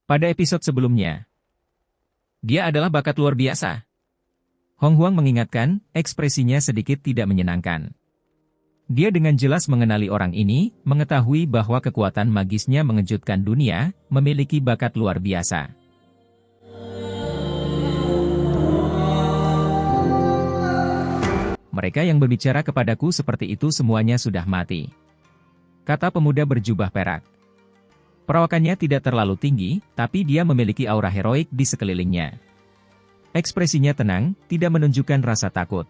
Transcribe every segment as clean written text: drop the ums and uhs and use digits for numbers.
Pada episode sebelumnya, dia adalah bakat luar biasa. Hong Huang mengingatkan, ekspresinya sedikit tidak menyenangkan. Dia dengan jelas mengenali orang ini, mengetahui bahwa kekuatan magisnya mengejutkan dunia, memiliki bakat luar biasa. Mereka yang berbicara kepadaku seperti itu semuanya sudah mati, kata pemuda berjubah perak. Perawakannya tidak terlalu tinggi, tapi dia memiliki aura heroik di sekelilingnya. Ekspresinya tenang, tidak menunjukkan rasa takut.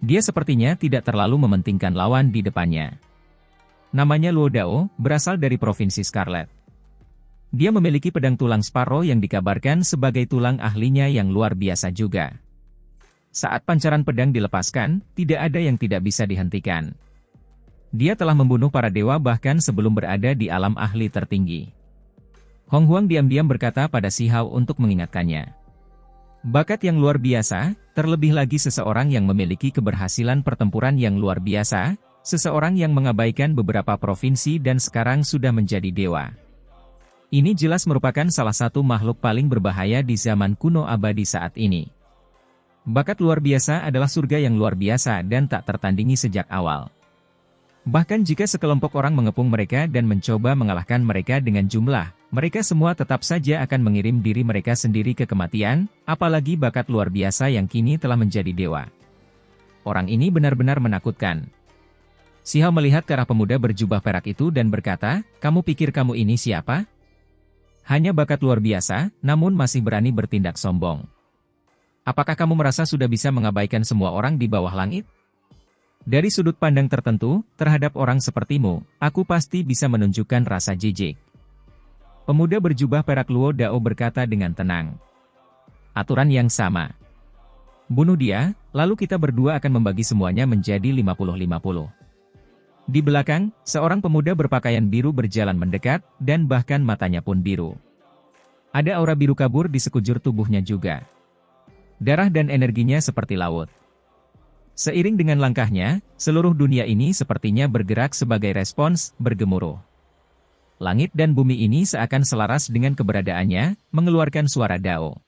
Dia sepertinya tidak terlalu mementingkan lawan di depannya. Namanya Luo Dao, berasal dari Provinsi Scarlet. Dia memiliki pedang tulang Sparrow yang dikabarkan sebagai tulang ahlinya yang luar biasa juga. Saat pancaran pedang dilepaskan, tidak ada yang tidak bisa dihentikan. Dia telah membunuh para dewa bahkan sebelum berada di alam ahli tertinggi. Hong Huang diam-diam berkata pada Si Hao untuk mengingatkannya. Bakat yang luar biasa, terlebih lagi seseorang yang memiliki keberhasilan pertempuran yang luar biasa, seseorang yang mengabaikan beberapa provinsi dan sekarang sudah menjadi dewa. Ini jelas merupakan salah satu makhluk paling berbahaya di zaman kuno abadi saat ini. Bakat luar biasa adalah surga yang luar biasa dan tak tertandingi sejak awal. Bahkan jika sekelompok orang mengepung mereka dan mencoba mengalahkan mereka dengan jumlah, mereka semua tetap saja akan mengirim diri mereka sendiri ke kematian, apalagi bakat luar biasa yang kini telah menjadi dewa. Orang ini benar-benar menakutkan. Si Hao melihat ke arah pemuda berjubah perak itu dan berkata, "Kamu pikir kamu ini siapa? Hanya bakat luar biasa, namun masih berani bertindak sombong. Apakah kamu merasa sudah bisa mengabaikan semua orang di bawah langit? Dari sudut pandang tertentu, terhadap orang sepertimu, aku pasti bisa menunjukkan rasa jijik." Pemuda berjubah perak Luo Dao berkata dengan tenang. "Aturan yang sama. Bunuh dia, lalu kita berdua akan membagi semuanya menjadi 50-50. Di belakang, seorang pemuda berpakaian biru berjalan mendekat, dan bahkan matanya pun biru. Ada aura biru kabur di sekujur tubuhnya juga. Darah dan energinya seperti laut. Seiring dengan langkahnya, seluruh dunia ini sepertinya bergerak sebagai respons, bergemuruh. Langit dan bumi ini seakan selaras dengan keberadaannya, mengeluarkan suara Dao.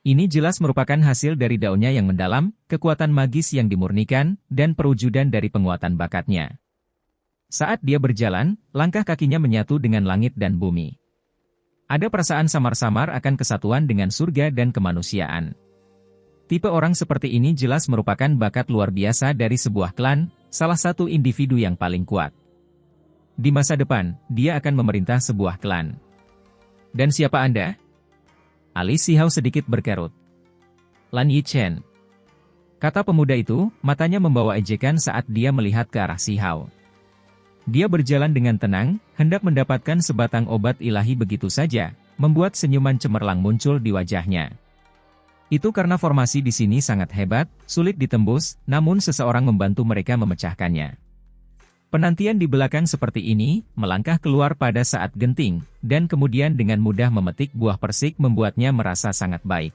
Ini jelas merupakan hasil dari Dao-nya yang mendalam, kekuatan magis yang dimurnikan, dan perwujudan dari penguatan bakatnya. Saat dia berjalan, langkah kakinya menyatu dengan langit dan bumi. Ada perasaan samar-samar akan kesatuan dengan surga dan kemanusiaan. Tipe orang seperti ini jelas merupakan bakat luar biasa dari sebuah klan, salah satu individu yang paling kuat. Di masa depan, dia akan memerintah sebuah klan. Dan siapa Anda? Alis Si Hao sedikit berkerut. Lan Yichen. Kata pemuda itu, matanya membawa ejekan saat dia melihat ke arah Si Hao. Dia berjalan dengan tenang, hendak mendapatkan sebatang obat ilahi begitu saja, membuat senyuman cemerlang muncul di wajahnya. Itu karena formasi di sini sangat hebat, sulit ditembus, namun seseorang membantu mereka memecahkannya. Penantian di belakang seperti ini, melangkah keluar pada saat genting, dan kemudian dengan mudah memetik buah persik membuatnya merasa sangat baik.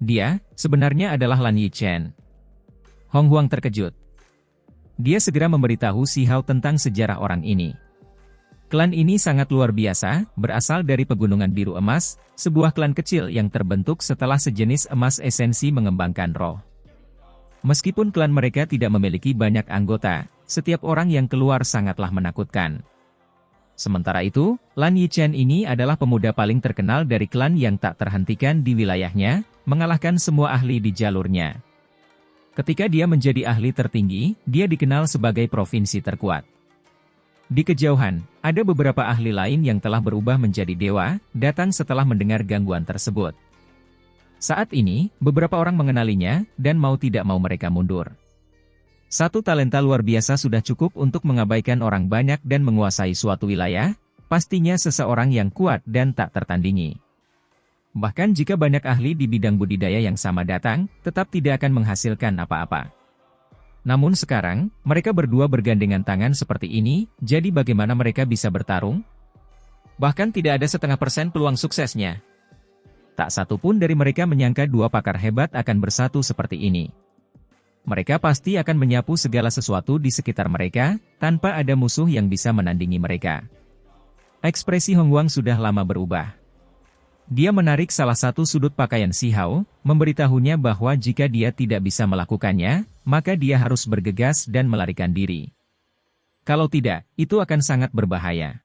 Dia, sebenarnya adalah Lan Yichen. Hong Huang terkejut. Dia segera memberitahu Si Hao tentang sejarah orang ini. Klan ini sangat luar biasa, berasal dari Pegunungan Biru Emas, sebuah klan kecil yang terbentuk setelah sejenis emas esensi mengembangkan roh. Meskipun klan mereka tidak memiliki banyak anggota, setiap orang yang keluar sangatlah menakutkan. Sementara itu, Lan Yichen ini adalah pemuda paling terkenal dari klan yang tak terhentikan di wilayahnya, mengalahkan semua ahli di jalurnya. Ketika dia menjadi ahli tertinggi, dia dikenal sebagai provinsi terkuat. Di kejauhan, ada beberapa ahli lain yang telah berubah menjadi dewa, datang setelah mendengar gangguan tersebut. Saat ini, beberapa orang mengenalinya, dan mau tidak mau mereka mundur. Satu talenta luar biasa sudah cukup untuk mengabaikan orang banyak dan menguasai suatu wilayah, pastinya seseorang yang kuat dan tak tertandingi. Bahkan jika banyak ahli di bidang budidaya yang sama datang, tetap tidak akan menghasilkan apa-apa. Namun sekarang, mereka berdua bergandengan tangan seperti ini, jadi bagaimana mereka bisa bertarung? Bahkan tidak ada 0,5% peluang suksesnya. Tak satu pun dari mereka menyangka dua pakar hebat akan bersatu seperti ini. Mereka pasti akan menyapu segala sesuatu di sekitar mereka, tanpa ada musuh yang bisa menandingi mereka. Ekspresi Hong Huang sudah lama berubah. Dia menarik salah satu sudut pakaian Si Hao, memberitahunya bahwa jika dia tidak bisa melakukannya, maka dia harus bergegas dan melarikan diri. Kalau tidak, itu akan sangat berbahaya.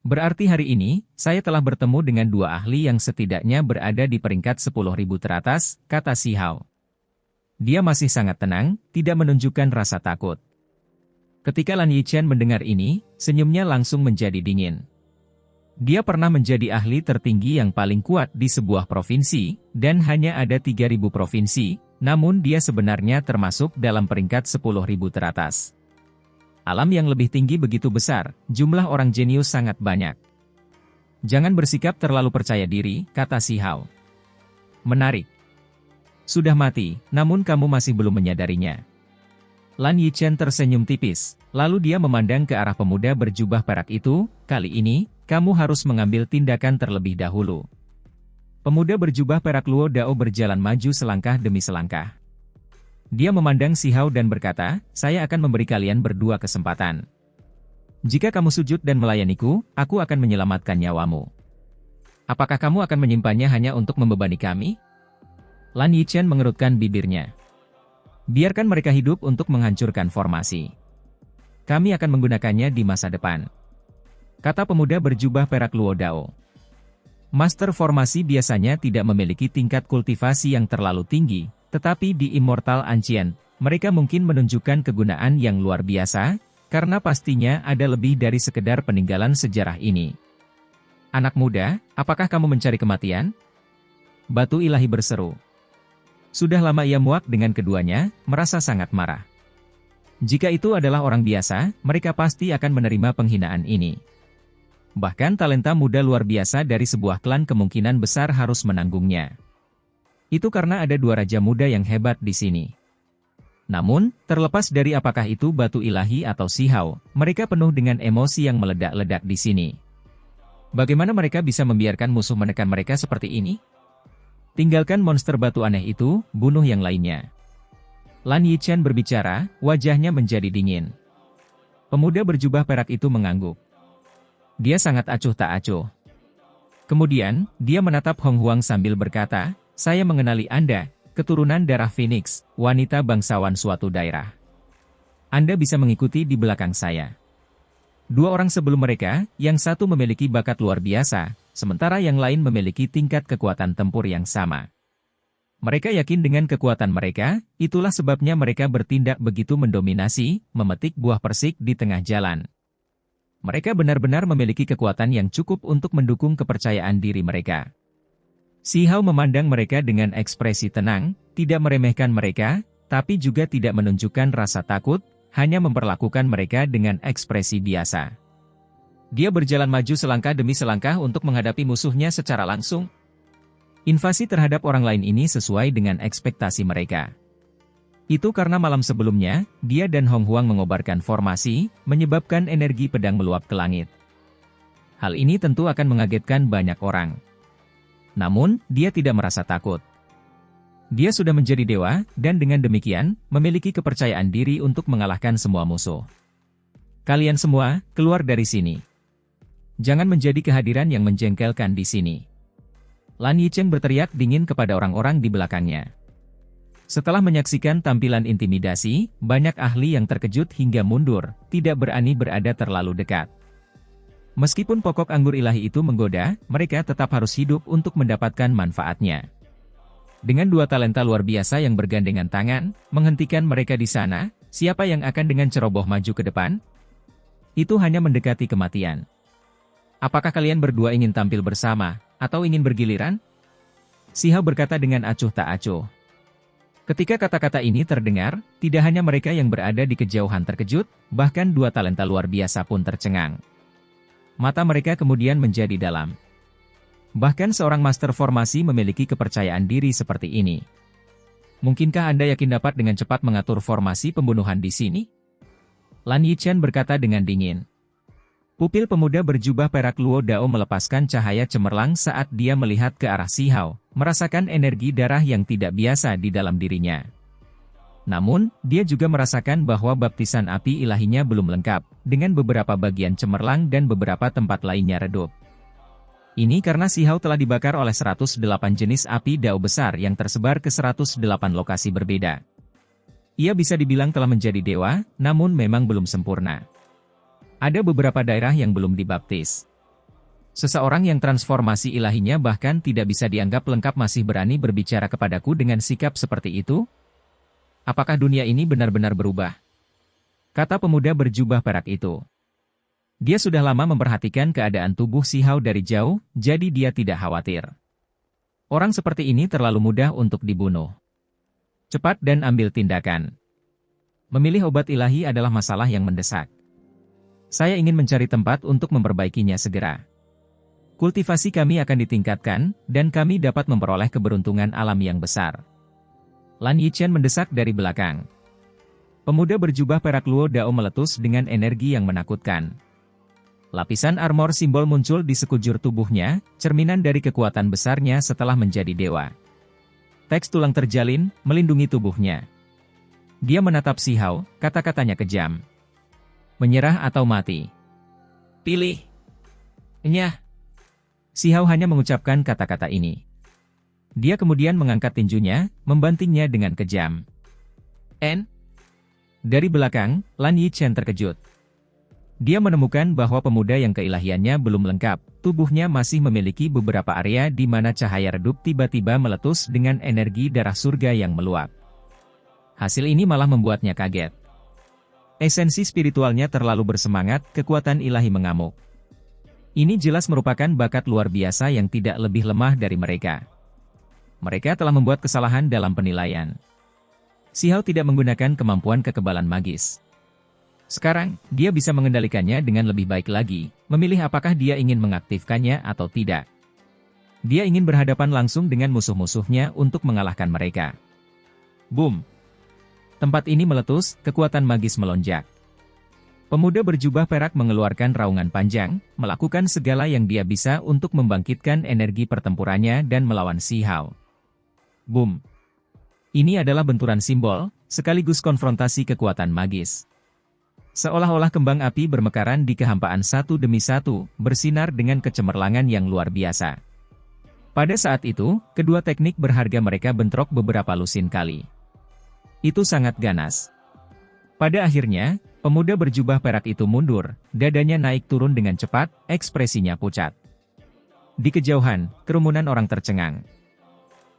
Berarti hari ini, saya telah bertemu dengan dua ahli yang setidaknya berada di peringkat 10.000 teratas, kata Si Hao. Dia masih sangat tenang, tidak menunjukkan rasa takut. Ketika Lan Yichen mendengar ini, senyumnya langsung menjadi dingin. Dia pernah menjadi ahli tertinggi yang paling kuat di sebuah provinsi, dan hanya ada 3.000 provinsi, namun dia sebenarnya termasuk dalam peringkat 10.000 teratas. Alam yang lebih tinggi begitu besar, jumlah orang jenius sangat banyak. Jangan bersikap terlalu percaya diri, kata Si Hao. Menarik. Sudah mati, namun kamu masih belum menyadarinya. Lan Yichen tersenyum tipis, lalu dia memandang ke arah pemuda berjubah perak itu, kali ini, kamu harus mengambil tindakan terlebih dahulu. Pemuda berjubah perak Luo Dao berjalan maju selangkah demi selangkah. Dia memandang Si Hao dan berkata, saya akan memberi kalian berdua kesempatan. Jika kamu sujud dan melayaniku, aku akan menyelamatkan nyawamu. Apakah kamu akan menyimpannya hanya untuk membebani kami? Lan Yichen mengerutkan bibirnya. Biarkan mereka hidup untuk menghancurkan formasi. Kami akan menggunakannya di masa depan. Kata pemuda berjubah perak Luo Dao. Master formasi biasanya tidak memiliki tingkat kultivasi yang terlalu tinggi, tetapi di Immortal Ancient, mereka mungkin menunjukkan kegunaan yang luar biasa, karena pastinya ada lebih dari sekedar peninggalan sejarah ini. Anak muda, apakah kamu mencari kematian? Batu ilahi berseru. Sudah lama ia muak dengan keduanya, merasa sangat marah. Jika itu adalah orang biasa, mereka pasti akan menerima penghinaan ini. Bahkan talenta muda luar biasa dari sebuah klan kemungkinan besar harus menanggungnya. Itu karena ada dua raja muda yang hebat di sini. Namun, terlepas dari apakah itu batu ilahi atau Si Hao, mereka penuh dengan emosi yang meledak-ledak di sini. Bagaimana mereka bisa membiarkan musuh menekan mereka seperti ini? Tinggalkan monster batu aneh itu, bunuh yang lainnya. Lan Yichen berbicara, wajahnya menjadi dingin. Pemuda berjubah perak itu mengangguk. Dia sangat acuh tak acuh. Kemudian, dia menatap Hong Huang sambil berkata, saya mengenali Anda, keturunan darah Phoenix, wanita bangsawan suatu daerah. Anda bisa mengikuti di belakang saya. Dua orang sebelum mereka, yang satu memiliki bakat luar biasa, sementara yang lain memiliki tingkat kekuatan tempur yang sama. Mereka yakin dengan kekuatan mereka, itulah sebabnya mereka bertindak begitu mendominasi, memetik buah persik di tengah jalan. Mereka benar-benar memiliki kekuatan yang cukup untuk mendukung kepercayaan diri mereka. Si Hao memandang mereka dengan ekspresi tenang, tidak meremehkan mereka, tapi juga tidak menunjukkan rasa takut, hanya memperlakukan mereka dengan ekspresi biasa. Dia berjalan maju selangkah demi selangkah untuk menghadapi musuhnya secara langsung. Invasi terhadap orang lain ini sesuai dengan ekspektasi mereka. Itu karena malam sebelumnya, dia dan Hong Huang mengobarkan formasi, menyebabkan energi pedang meluap ke langit. Hal ini tentu akan mengagetkan banyak orang. Namun, dia tidak merasa takut. Dia sudah menjadi dewa, dan dengan demikian, memiliki kepercayaan diri untuk mengalahkan semua musuh. Kalian semua, keluar dari sini. Jangan menjadi kehadiran yang menjengkelkan di sini. Lan Yichen berteriak dingin kepada orang-orang di belakangnya. Setelah menyaksikan tampilan intimidasi, banyak ahli yang terkejut hingga mundur, tidak berani berada terlalu dekat. Meskipun pokok anggur ilahi itu menggoda, mereka tetap harus hidup untuk mendapatkan manfaatnya. Dengan dua talenta luar biasa yang bergandengan tangan, menghentikan mereka di sana, siapa yang akan dengan ceroboh maju ke depan? Itu hanya mendekati kematian. Apakah kalian berdua ingin tampil bersama, atau ingin bergiliran? Si Hao berkata dengan acuh tak acuh. Ketika kata-kata ini terdengar, tidak hanya mereka yang berada di kejauhan terkejut, bahkan dua talenta luar biasa pun tercengang. Mata mereka kemudian menjadi dalam. Bahkan seorang master formasi memiliki kepercayaan diri seperti ini. Mungkinkah Anda yakin dapat dengan cepat mengatur formasi pembunuhan di sini? Lan Yichen berkata dengan dingin. Pupil pemuda berjubah perak Luo Dao melepaskan cahaya cemerlang saat dia melihat ke arah Si Hao, merasakan energi darah yang tidak biasa di dalam dirinya. Namun, dia juga merasakan bahwa baptisan api ilahinya belum lengkap, dengan beberapa bagian cemerlang dan beberapa tempat lainnya redup. Ini karena Shihao telah dibakar oleh 108 jenis api dao besar yang tersebar ke 108 lokasi berbeda. Ia bisa dibilang telah menjadi dewa, namun memang belum sempurna. Ada beberapa daerah yang belum dibaptis. Seseorang yang transformasi ilahinya bahkan tidak bisa dianggap lengkap masih berani berbicara kepadaku dengan sikap seperti itu? Apakah dunia ini benar-benar berubah? Kata pemuda berjubah perak itu. Dia sudah lama memperhatikan keadaan tubuh Shihao dari jauh, jadi dia tidak khawatir. Orang seperti ini terlalu mudah untuk dibunuh. Cepat dan ambil tindakan. Memilih obat ilahi adalah masalah yang mendesak. Saya ingin mencari tempat untuk memperbaikinya segera. Kultivasi kami akan ditingkatkan, dan kami dapat memperoleh keberuntungan alam yang besar. Lan Yichen mendesak dari belakang. Pemuda berjubah perak Luo Dao meletus dengan energi yang menakutkan. Lapisan armor simbol muncul di sekujur tubuhnya, cerminan dari kekuatan besarnya setelah menjadi dewa. Teks tulang terjalin, melindungi tubuhnya. Dia menatap Shihao, kata-katanya kejam. Menyerah atau mati? Pilih. Nyah. Shihao hanya mengucapkan kata-kata ini. Dia kemudian mengangkat tinjunya, membantingnya dengan kejam. Dari belakang, Lan Yichen terkejut. Dia menemukan bahwa pemuda yang keilahiannya belum lengkap, tubuhnya masih memiliki beberapa area di mana cahaya redup tiba-tiba meletus dengan energi darah surga yang meluap. Hasil ini malah membuatnya kaget. Esensi spiritualnya terlalu bersemangat, kekuatan ilahi mengamuk. Ini jelas merupakan bakat luar biasa yang tidak lebih lemah dari mereka. Mereka telah membuat kesalahan dalam penilaian. Shihao tidak menggunakan kemampuan kekebalan magis. Sekarang, dia bisa mengendalikannya dengan lebih baik lagi, memilih apakah dia ingin mengaktifkannya atau tidak. Dia ingin berhadapan langsung dengan musuh-musuhnya untuk mengalahkan mereka. Boom! Tempat ini meletus, kekuatan magis melonjak. Pemuda berjubah perak mengeluarkan raungan panjang, melakukan segala yang dia bisa untuk membangkitkan energi pertempurannya dan melawan Shihao. Boom! Ini adalah benturan simbol, sekaligus konfrontasi kekuatan magis. Seolah-olah kembang api bermekaran di kehampaan satu demi satu, bersinar dengan kecemerlangan yang luar biasa. Pada saat itu, kedua teknik berharga mereka bentrok beberapa lusin kali. Itu sangat ganas. Pada akhirnya, pemuda berjubah perak itu mundur, dadanya naik turun dengan cepat, ekspresinya pucat. Di kejauhan, kerumunan orang tercengang.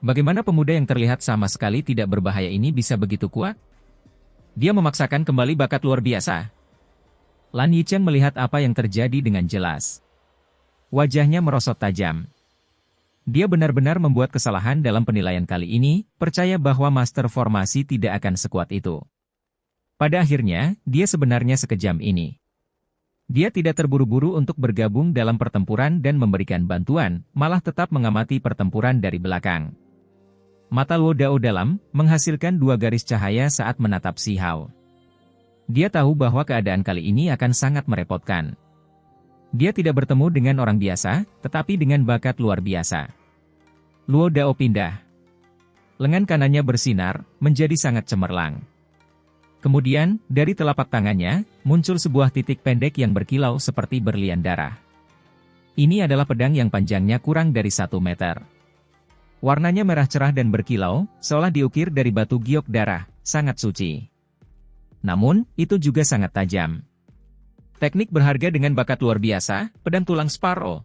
Bagaimana pemuda yang terlihat sama sekali tidak berbahaya ini bisa begitu kuat? Dia memaksakan kembali bakat luar biasa. Lan Yichen melihat apa yang terjadi dengan jelas. Wajahnya merosot tajam. Dia benar-benar membuat kesalahan dalam penilaian kali ini, percaya bahwa master formasi tidak akan sekuat itu. Pada akhirnya, dia sebenarnya sekejam ini. Dia tidak terburu-buru untuk bergabung dalam pertempuran dan memberikan bantuan, malah tetap mengamati pertempuran dari belakang. Mata Luo Dao dalam, menghasilkan dua garis cahaya saat menatap Shihao. Dia tahu bahwa keadaan kali ini akan sangat merepotkan. Dia tidak bertemu dengan orang biasa, tetapi dengan bakat luar biasa. Luo Dao pindah. Lengan kanannya bersinar, menjadi sangat cemerlang. Kemudian, dari telapak tangannya, muncul sebuah titik pendek yang berkilau seperti berlian darah. Ini adalah pedang yang panjangnya kurang dari 1 meter. Warnanya merah cerah dan berkilau, seolah diukir dari batu giok darah, sangat suci. Namun, itu juga sangat tajam. Teknik berharga dengan bakat luar biasa, pedang tulang Sparrow.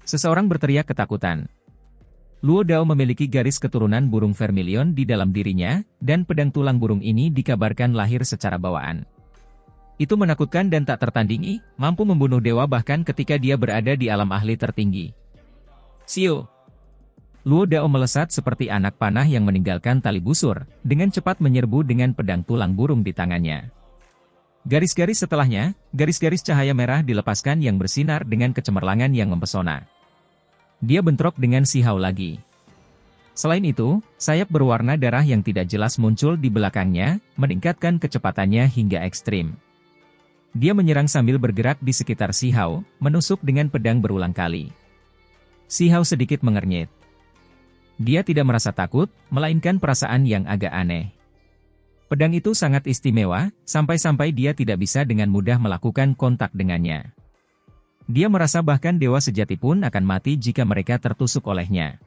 Seseorang berteriak ketakutan. Luo Dao memiliki garis keturunan burung vermilion di dalam dirinya, dan pedang tulang burung ini dikabarkan lahir secara bawaan. Itu menakutkan dan tak tertandingi, mampu membunuh dewa bahkan ketika dia berada di alam ahli tertinggi. Siu! Luo Dao melesat seperti anak panah yang meninggalkan tali busur, dengan cepat menyerbu dengan pedang tulang burung di tangannya. Garis-garis setelahnya, garis-garis cahaya merah dilepaskan yang bersinar dengan kecemerlangan yang mempesona. Dia bentrok dengan Shihao lagi. Selain itu, sayap berwarna darah yang tidak jelas muncul di belakangnya, meningkatkan kecepatannya hingga ekstrim. Dia menyerang sambil bergerak di sekitar Shihao, menusuk dengan pedang berulang kali. Shihao sedikit mengernyit. Dia tidak merasa takut, melainkan perasaan yang agak aneh. Pedang itu sangat istimewa, sampai-sampai dia tidak bisa dengan mudah melakukan kontak dengannya. Dia merasa bahkan dewa sejati pun akan mati jika mereka tertusuk olehnya.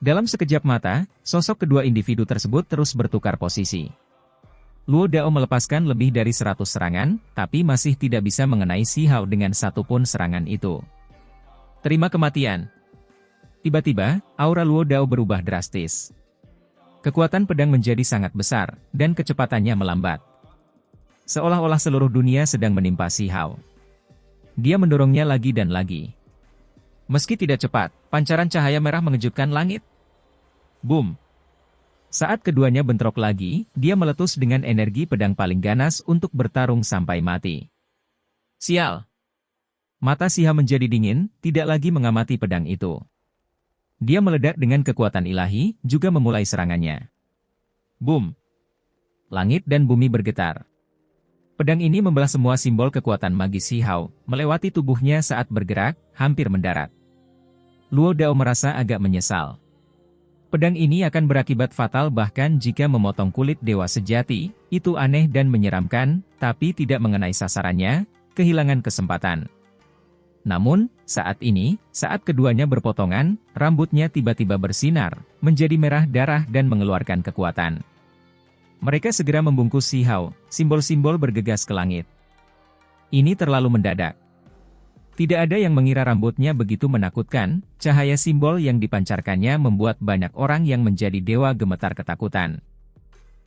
Dalam sekejap mata, sosok kedua individu tersebut terus bertukar posisi. Luo Dao melepaskan lebih dari 100 serangan, tapi masih tidak bisa mengenai Si Hao dengan satupun serangan itu. Terima kematian. Tiba-tiba, aura Luo Dao berubah drastis. Kekuatan pedang menjadi sangat besar, dan kecepatannya melambat. Seolah-olah seluruh dunia sedang menimpa Si Hao. Dia mendorongnya lagi dan lagi. Meski tidak cepat, pancaran cahaya merah mengejutkan langit. Boom! Saat keduanya bentrok lagi, dia meletus dengan energi pedang paling ganas untuk bertarung sampai mati. Sial! Mata Si Hao menjadi dingin, tidak lagi mengamati pedang itu. Dia meledak dengan kekuatan ilahi, juga memulai serangannya. Boom! Langit dan bumi bergetar. Pedang ini membelah semua simbol kekuatan magis Si Hao, melewati tubuhnya saat bergerak, hampir mendarat. Luo Dao merasa agak menyesal. Pedang ini akan berakibat fatal bahkan jika memotong kulit dewa sejati, itu aneh dan menyeramkan, tapi tidak mengenai sasarannya, kehilangan kesempatan. Namun, saat ini, saat keduanya berpotongan, rambutnya tiba-tiba bersinar, menjadi merah darah dan mengeluarkan kekuatan. Mereka segera membungkus Si Hao, simbol-simbol bergegas ke langit. Ini terlalu mendadak. Tidak ada yang mengira rambutnya begitu menakutkan, cahaya simbol yang dipancarkannya membuat banyak orang yang menjadi dewa gemetar ketakutan.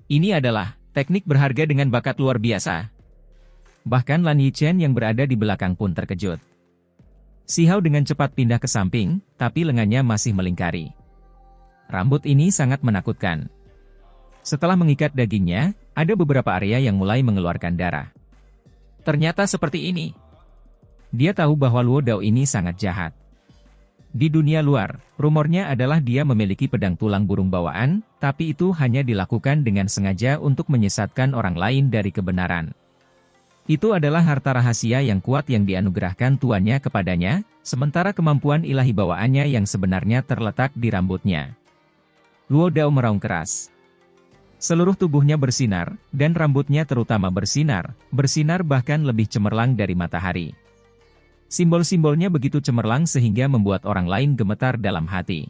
Ini adalah teknik berharga dengan bakat luar biasa. Bahkan Lan Yichen yang berada di belakang pun terkejut. Si Hao dengan cepat pindah ke samping, tapi lengannya masih melingkari. Rambut ini sangat menakutkan. Setelah mengikat dagingnya, ada beberapa area yang mulai mengeluarkan darah. Ternyata seperti ini. Dia tahu bahwa Luo Dao ini sangat jahat. Di dunia luar, rumornya adalah dia memiliki pedang tulang burung bawaan, tapi itu hanya dilakukan dengan sengaja untuk menyesatkan orang lain dari kebenaran. Itu adalah harta rahasia yang kuat yang dianugerahkan tuannya kepadanya, sementara kemampuan ilahi bawaannya yang sebenarnya terletak di rambutnya. Luo Dao meraung keras. Seluruh tubuhnya bersinar, dan rambutnya terutama bersinar bahkan lebih cemerlang dari matahari. Simbol-simbolnya begitu cemerlang sehingga membuat orang lain gemetar dalam hati.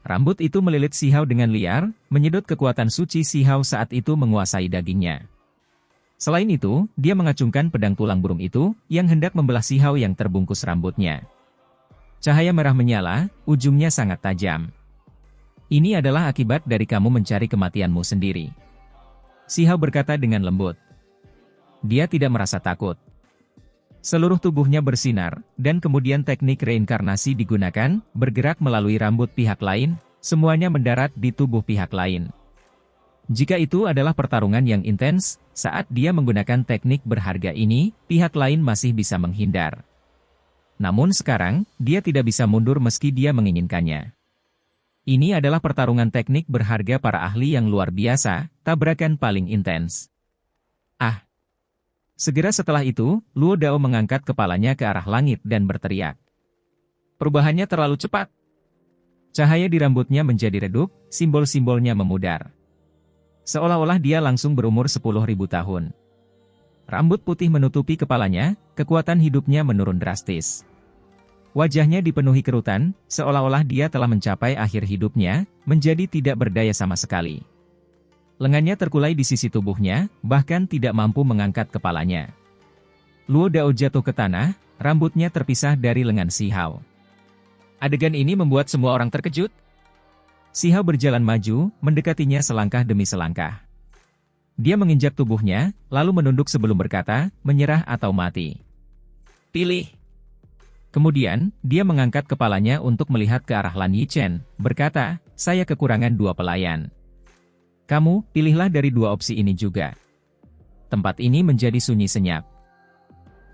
Rambut itu melilit Si Hao dengan liar, menyedot kekuatan suci Si Hao saat itu menguasai dagingnya. Selain itu, dia mengacungkan pedang tulang burung itu, yang hendak membelah Si Hao yang terbungkus rambutnya. Cahaya merah menyala, ujungnya sangat tajam. Ini adalah akibat dari kamu mencari kematianmu sendiri. Si Hao berkata dengan lembut. Dia tidak merasa takut. Seluruh tubuhnya bersinar, dan kemudian teknik reinkarnasi digunakan, bergerak melalui rambut pihak lain, semuanya mendarat di tubuh pihak lain. Jika itu adalah pertarungan yang intens, saat dia menggunakan teknik berharga ini, pihak lain masih bisa menghindar. Namun sekarang, dia tidak bisa mundur meski dia menginginkannya. Ini adalah pertarungan teknik berharga para ahli yang luar biasa, tabrakan paling intens. Ah! Segera setelah itu, Luo Dao mengangkat kepalanya ke arah langit dan berteriak. Perubahannya terlalu cepat. Cahaya di rambutnya menjadi redup, simbol-simbolnya memudar. Seolah-olah dia langsung berumur 10.000 tahun. Rambut putih menutupi kepalanya, kekuatan hidupnya menurun drastis. Wajahnya dipenuhi kerutan, seolah-olah dia telah mencapai akhir hidupnya, menjadi tidak berdaya sama sekali. Lengannya terkulai di sisi tubuhnya, bahkan tidak mampu mengangkat kepalanya. Luo Dao jatuh ke tanah, rambutnya terpisah dari lengan Si Hao. Adegan ini membuat semua orang terkejut. Si Hao berjalan maju, mendekatinya selangkah demi selangkah. Dia menginjak tubuhnya, lalu menunduk sebelum berkata, menyerah atau mati. Pilih. Kemudian, dia mengangkat kepalanya untuk melihat ke arah Lan Yichen, berkata, saya kekurangan 2 pelayan. Kamu, pilihlah dari 2 opsi ini juga. Tempat ini menjadi sunyi senyap.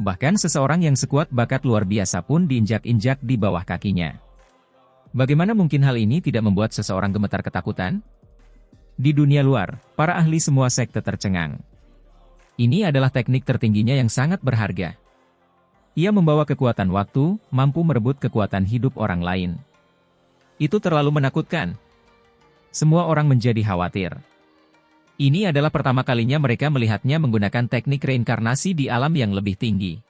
Bahkan seseorang yang sekuat bakat luar biasa pun diinjak-injak di bawah kakinya. Bagaimana mungkin hal ini tidak membuat seseorang gemetar ketakutan? Di dunia luar, para ahli semua sekte tercengang. Ini adalah teknik tertingginya yang sangat berharga. Ia membawa kekuatan waktu, mampu merebut kekuatan hidup orang lain. Itu terlalu menakutkan. Semua orang menjadi khawatir. Ini adalah pertama kalinya mereka melihatnya menggunakan teknik reinkarnasi di alam yang lebih tinggi.